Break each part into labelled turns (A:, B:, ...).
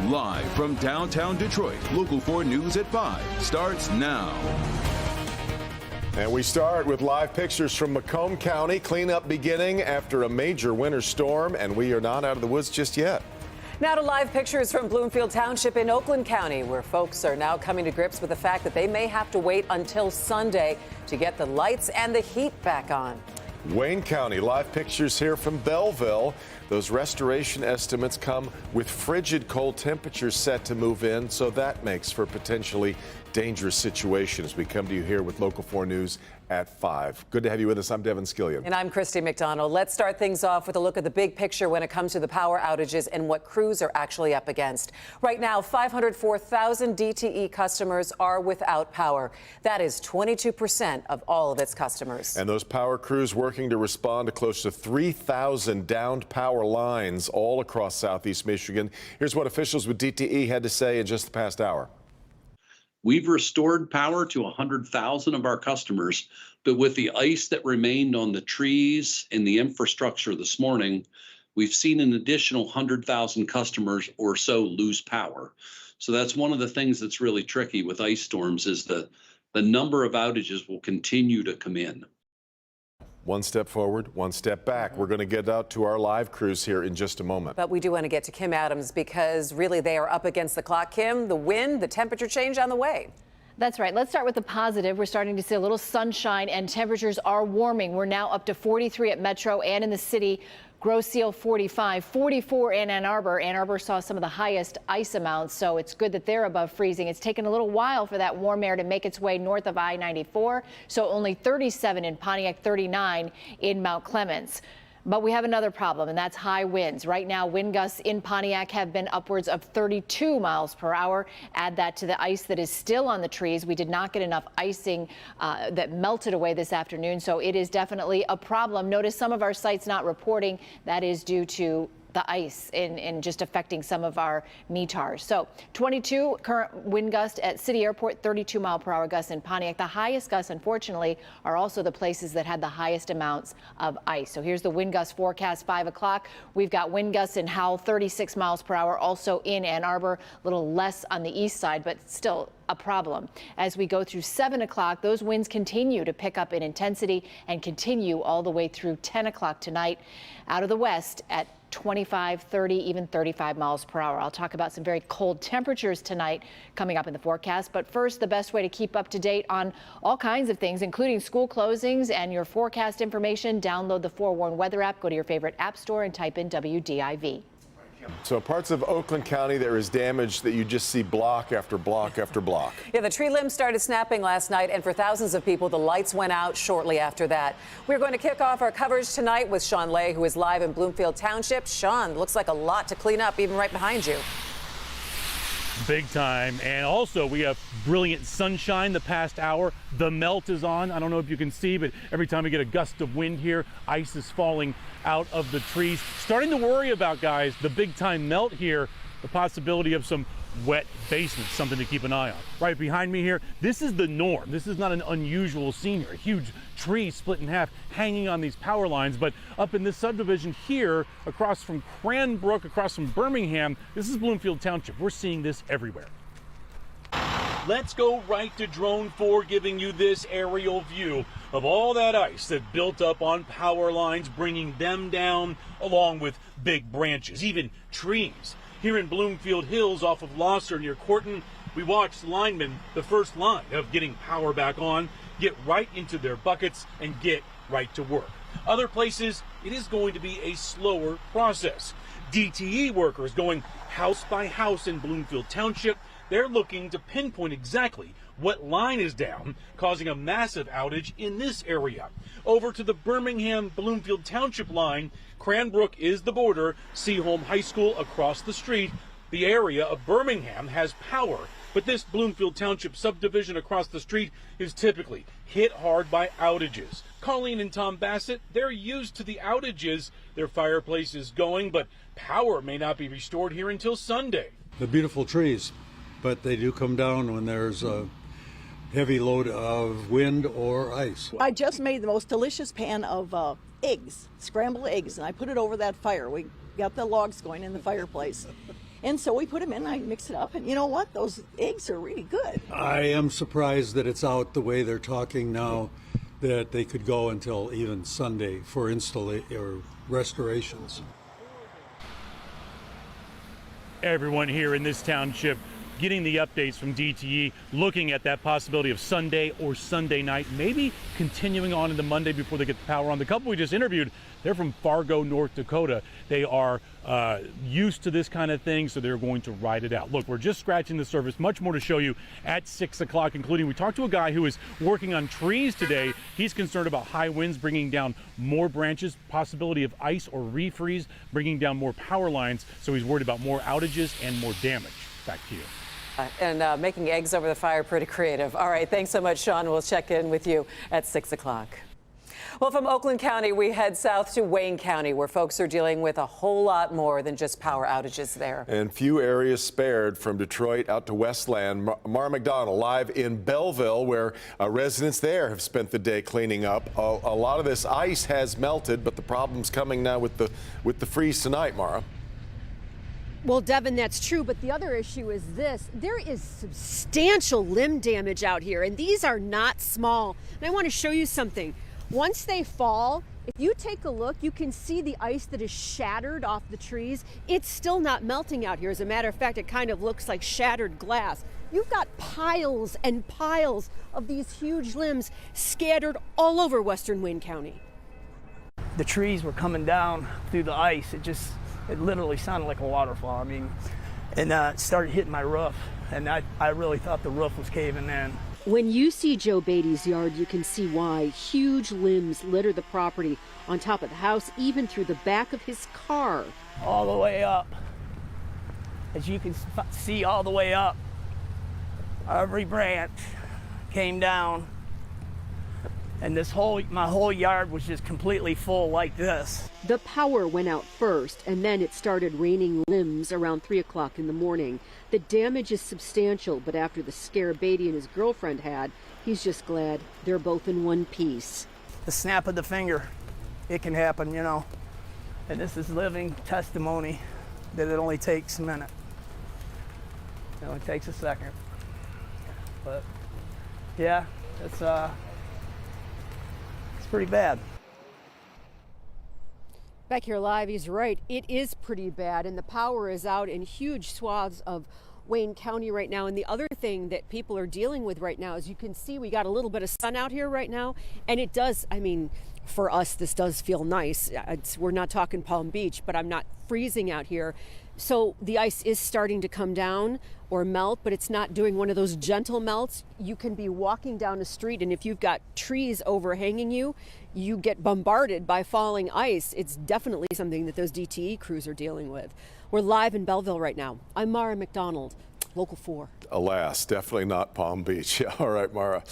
A: Live from downtown Detroit, Local 4 News at 5 starts now.
B: And we start with live pictures from Macomb County. Cleanup beginning after a major winter storm, and we are not out of the woods just yet.
C: Now to live pictures from Bloomfield Township in Oakland County, where folks are now coming to grips with the fact that they may have to wait until Sunday to get the lights and the heat back on.
B: Wayne County, live pictures here from Belleville. Those restoration estimates come with frigid cold temperatures set to move in, so that makes for potentially dangerous situation as we come to you here with Local 4 News at 5. Good to have you with us. I'm Devin Skillion.
C: And I'm Christy McDonald. Let's start things off with a look at the big picture when it comes to the power outages and what crews are actually up against. Right now, 504,000 DTE customers are without power. That is 22% of all of its customers.
B: And those power crews working to respond to close to 3,000 downed power lines all across southeast Michigan. Here's what officials with DTE had to say in just the past hour.
D: We've restored power to 100,000 of our customers, but with the ice that remained on the trees and the infrastructure this morning, we've seen an additional 100,000 customers or so lose power. So that's one of the things that's really tricky with ice storms is the number of outages will continue to come in.
B: One step forward, one step back. We're going to get out to our live crews here in just a moment.
C: But we do want to get to Kim Adams because really they are up against the clock. Kim, the wind, the temperature change on the way.
E: That's right. Let's start with the positive. We're starting to see a little sunshine and temperatures are warming. We're now up to 43 at Metro and in the city. Grosse Ile 45, 44 in Ann Arbor. Ann Arbor saw some of the highest ice amounts, so it's good that they're above freezing. It's taken a little while for that warm air to make its way north of I-94, so only 37 in Pontiac, 39 in Mount Clemens. But we have another problem, and that's high winds. Right now, wind gusts in Pontiac have been upwards of 32 miles per hour. Add that to the ice that is still on the trees. We did not get enough icing that melted away this afternoon, so it is definitely a problem. Notice some of our sites not reporting. That is due to the ice and just affecting some of our METARs. So 22 current wind gusts at City Airport, 32 mile per hour gusts in Pontiac. The highest gusts, unfortunately, are also the places that had the highest amounts of ice. So here's the wind gust forecast, 5 o'clock. We've got wind gusts in Howell, 36 miles per hour, also in Ann Arbor, a little less on the east side, but still a problem. As we go through 7 o'clock, those winds continue to pick up in intensity and continue all the way through 10 o'clock tonight. Out of the west at 25, 30, even 35 miles per hour. I'll talk about some very cold temperatures tonight coming up in the forecast. But first, the best way to keep up to date on all kinds of things, including school closings and your forecast information, download the Forewarn Weather app. Go to your favorite app store and type in WDIV.
B: So parts of Oakland County, there is damage that you just see block after block after block.
C: Yeah, the tree limbs started snapping last night, and for thousands of people, the lights went out shortly after that. We're going to kick off our coverage tonight with Sean Lay, who is live in Bloomfield Township. Sean, looks like a lot to clean up, even right behind you.
F: Big time. And also we have brilliant sunshine the past hour. The melt is on. I don't know if you can see, but every time we get a gust of wind here, ice is falling out of the trees. Starting to worry about, guys, the big time melt here, the possibility of some wet basements, something to keep an eye on. Right behind me here, this is the norm. This is not an unusual scene here. A huge tree split in half hanging on these power lines, but up in this subdivision here, across from Cranbrook, across from Birmingham, this is Bloomfield Township. We're seeing this everywhere. Let's go right to Drone 4, giving you this aerial view of all that ice that built up on power lines, bringing them down along with big branches, even trees. Here in Bloomfield Hills off of Losser near Corton, we watched linemen, the first line of getting power back on, get right into their buckets and get right to work. Other places, it is going to be a slower process. DTE workers going house by house in Bloomfield Township. They're looking to pinpoint exactly what line is down, causing a massive outage in this area. Over to the Birmingham-Bloomfield Township line, Cranbrook is the border, Seaholm High School across the street. The area of Birmingham has power, but this Bloomfield Township subdivision across the street is typically hit hard by outages. Colleen and Tom Bassett, they're used to the outages. Their fireplace is going, but power may not be restored here until Sunday.
G: The beautiful trees, but they do come down when there's a heavy load of wind or ice.
H: I just made the most delicious pan of eggs, scrambled eggs, and I put it over that fire. We got the logs going in the fireplace. And so we put them in, I mix it up, and you know what? Those eggs are really good.
G: I am surprised that it's out the way they're talking now, that they could go until even Sunday for or restorations.
F: Everyone here in this township getting the updates from DTE, looking at that possibility of Sunday or Sunday night, maybe continuing on into Monday before they get the power on. The couple we just interviewed, they're from Fargo, North Dakota. They are used to this kind of thing, so they're going to ride it out. Look, we're just scratching the surface. Much more to show you at 6 o'clock, including we talked to a guy who is working on trees today. He's concerned about high winds bringing down more branches, possibility of ice or refreeze, bringing down more power lines. So he's worried about more outages and more damage. Back to you.
C: And making eggs over the fire, pretty creative. All right, thanks so much, Sean. We'll check in with you at 6 o'clock. Well, from Oakland County, we head south to Wayne County, where folks are dealing with a whole lot more than just power outages there. And
B: few areas spared from Detroit out to Westland. Mara McDonald live in Belleville, where residents there have spent the day cleaning up. A lot of this ice has melted, but the problem's coming now with the freeze tonight, Mara.
I: Well, Devin, that's true, but the other issue is this. There is substantial limb damage out here, and these are not small. And I want to show you something. Once they fall, if you take a look, you can see the ice that is shattered off the trees. It's still not melting out here. As a matter of fact, it kind of looks like shattered glass. You've got piles and piles of these huge limbs scattered all over western Wayne County.
J: The trees were coming down through the ice. It literally sounded like a waterfall. I mean, and it started hitting my roof, and I really thought the roof was caving in.
I: When you see Joe Beatty's yard, you can see why. Huge limbs litter the property on top of the house, even through the back of his car.
J: All the way up. As you can see, all the way up. Every branch came down, and my whole yard was just completely full like this.
I: The power went out first, and then it started raining limbs around 3 o'clock in the morning. The damage is substantial, but after the scare Beatty and his girlfriend had, he's just glad they're both in one piece.
J: The snap of the finger, it can happen, you know. And this is living testimony that it only takes a minute. It only takes a second. But yeah, it's pretty bad.
I: Back here live, he's right. It is pretty bad, and the power is out in huge swaths of Wayne County right now. And the other thing that people are dealing with right now, as you can see, we got a little bit of sun out here right now, and it does, I mean, for us, this does feel nice. We're not talking Palm Beach, but I'm not freezing out here. So the ice is starting to come down or melt, but it's not doing one of those gentle melts. You can be walking down a street, and if you've got trees overhanging you, you get bombarded by falling ice. It's definitely something that those DTE crews are dealing with. We're live in Belleville right now. I'm Mara McDonald, Local 4.
B: Alas, definitely not Palm Beach. All right, Mara.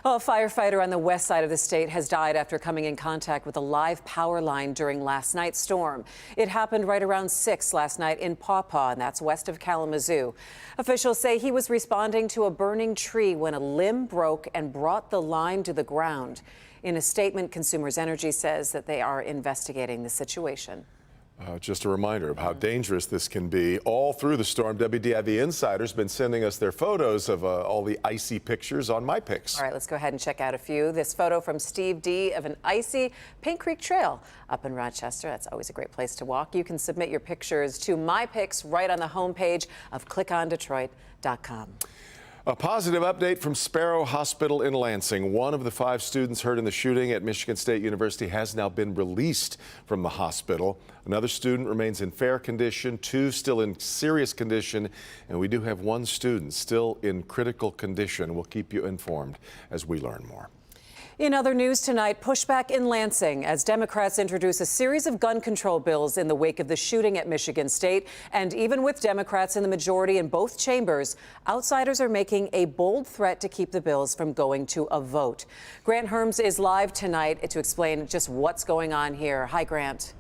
C: Well, a firefighter on the west side of the state has died after coming in contact with a live power line during last night's storm. It happened right around 6 last night in Paw Paw, and that's west of Kalamazoo. Officials say he was responding to a burning tree when a limb broke and brought the line to the ground. In a statement, Consumers Energy says that they are investigating the situation.
B: Just a reminder of how dangerous this can be. All through the storm, WDIV Insider's been sending us their photos of all the icy pictures on My Pics.
C: All right, let's go ahead and check out a few. This photo from Steve D. of an icy Pink Creek Trail up in Rochester. That's always a great place to walk. You can submit your pictures to My Pics right on the homepage of clickondetroit.com.
B: A positive update from Sparrow Hospital in Lansing. One of the 5 students hurt in the shooting at Michigan State University has now been released from the hospital. Another student remains in fair condition, 2 still in serious condition, and we do have 1 student still in critical condition. We'll keep you informed as we learn more.
C: In other news tonight, pushback in Lansing as Democrats introduce a series of gun control bills in the wake of the shooting at Michigan State. And even with Democrats in the majority in both chambers, outsiders are making a bold threat to keep the bills from going to a vote. Grant Herms is live tonight to explain just what's going on here. Hi, Grant.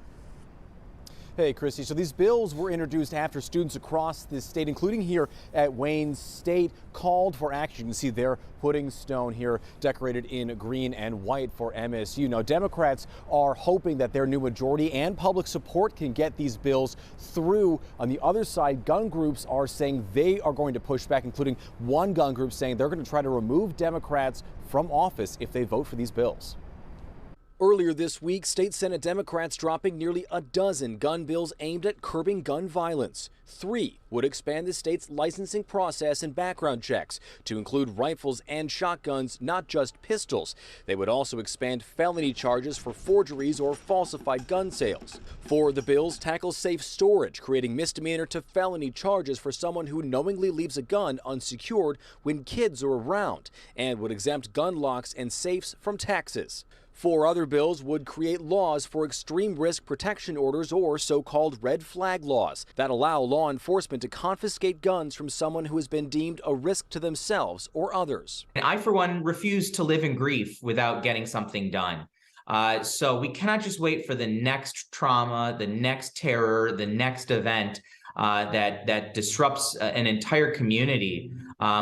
K: Hey, Christy. So these bills were introduced after students across the state, including here at Wayne State, called for action. You can see their pudding stone here decorated in green and white for MSU. Now, Democrats are hoping that their new majority and public support can get these bills through. On the other side, gun groups are saying they are going to push back, including one gun group saying they're going to try to remove Democrats from office if they vote for these bills. Earlier this week, state Senate Democrats dropping nearly a dozen gun bills aimed at curbing gun violence. 3 would expand the state's licensing process and background checks to include rifles and shotguns, not just pistols. They would also expand felony charges for forgeries or falsified gun sales. 4 of the bills tackle safe storage, creating misdemeanor to felony charges for someone who knowingly leaves a gun unsecured when kids are around, and would exempt gun locks and safes from taxes. 4 other bills would create laws for extreme risk protection orders, or so-called red flag laws, that allow law enforcement to confiscate guns from someone who has been deemed a risk to themselves or others.
L: I, for one, refuse to live in grief without getting something done. So we cannot just wait for the next trauma, the next terror, the next event that disrupts an entire community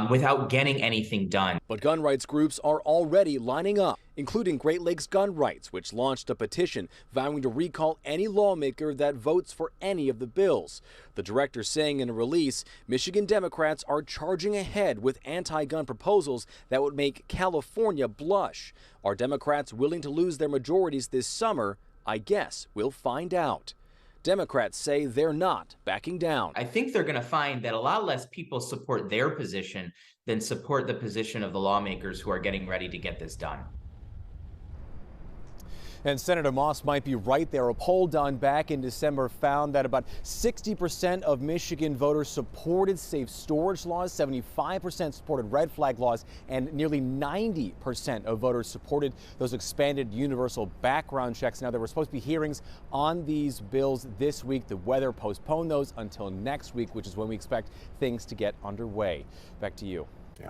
L: without getting anything done.
K: But gun rights groups are already lining up, including Great Lakes Gun Rights, which launched a petition vowing to recall any lawmaker that votes for any of the bills. The director saying in a release, Michigan Democrats are charging ahead with anti-gun proposals that would make California blush. Are Democrats willing to lose their majorities this summer? I guess we'll find out. Democrats say they're not backing down.
L: I think they're going to find that a lot less people support their position than support the position of the lawmakers who are getting ready to get this done.
K: And Senator Moss might be right there. A poll done back in December found that about 60% of Michigan voters supported safe storage laws, 75% supported red flag laws, and nearly 90% of voters supported those expanded universal background checks. Now, there were supposed to be hearings on these bills this week. The weather postponed those until next week, which is when we expect things to get underway. Back to you.
B: Yeah.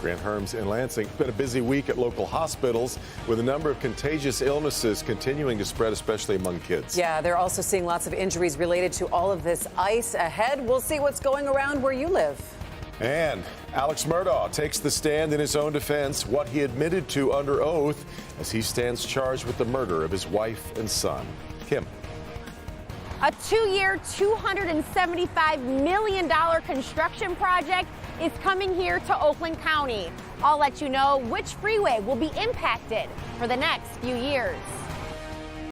B: Grant Herms in Lansing. Been a busy week at local hospitals with a number of contagious illnesses continuing to spread, especially among kids.
C: Yeah, they're also seeing lots of injuries related to all of this ice ahead. We'll see what's going around where you live.
B: And Alex Murdaugh takes the stand in his own defense, what he admitted to under oath as he stands charged with the murder of his wife and son. Kim.
M: A 2-year, $275 million construction project is coming here to Oakland County. I'll let you know which freeway will be impacted for the next few years.